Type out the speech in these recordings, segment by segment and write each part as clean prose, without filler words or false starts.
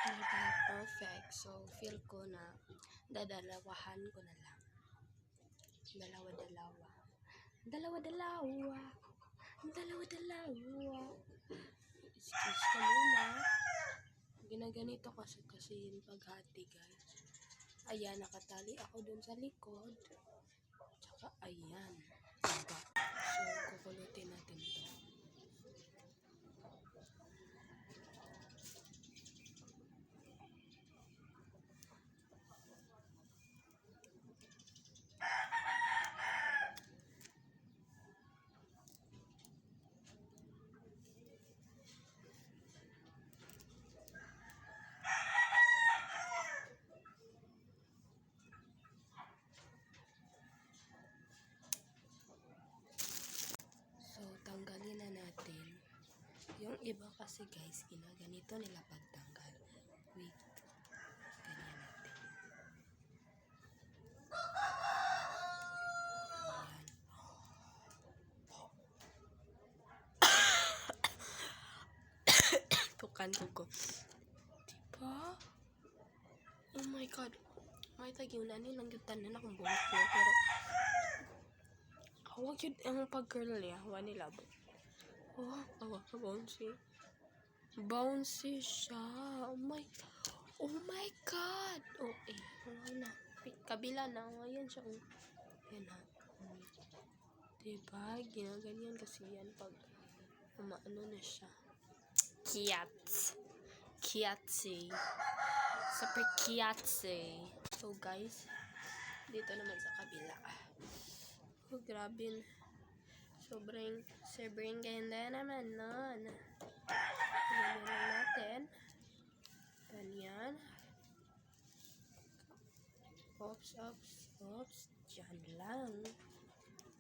Diba? Perfect. So, feel ko na dadalawahan ko na lang. Dalawa-dalawa. Dalawa-dalawa. Dalawa-dalawa. Excuse ka muna. Ginaganito kasi yung paghati, guys. Ayan, nakatali ako dun sa likod. Tsaka, ayan. Diba? So, kukulutin natin to. So, tanggalin na natin. Yung iba kasi guys, ginaganito nila pagtanggal. Wait. Ganyan natin. Ayan. Tukan ko. Diba? Oh my God. May tagyunan nilang yutan na akong buhok ko. Pero, huwag yun ang pag-curl niya. Huwag nila. Oh, bouncy. Bouncy siya. Oh my God. Okay. Wala na. Kabila na. Ayan siya. Ayan na. Diba? Ginaganyan kasi yan pag umaano na siya. Kiatsy. Super kiatsy. So guys, dito naman sa kabila. Oh, grabe. Sobrang ganda naman nun. Ganyan natin. Ganyan. Oops. Diyan lang.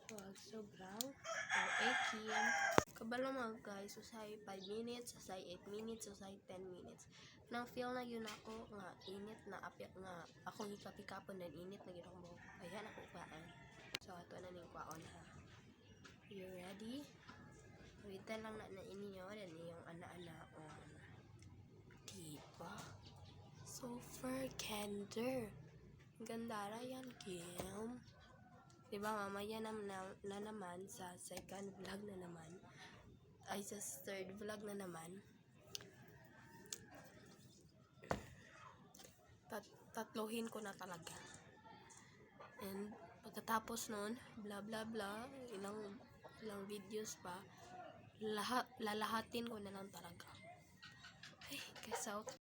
Huwag sobrang OAKM. Kabalo mga guys, usay 5 minutes, usay 8 minutes, usay 10 minutes. Nang feel na yun ako nga init na apyak nga akong hikapikapon na init na ginong buhok. Ayan ako kwaon. So ato na ning kwaon ha. You ready? Witan lang na ininyo dan yung ana-anaon. Diba? So far candor. Gandara yan, Kim. Diba, mamaya na naman sa second vlog na naman. Ay, sa third vlog na naman. Tatlohin ko na talaga. And, pagkatapos nun, blah blah blah, ilang videos pa, lalahatin ko na lang talaga. Ay, kasaw.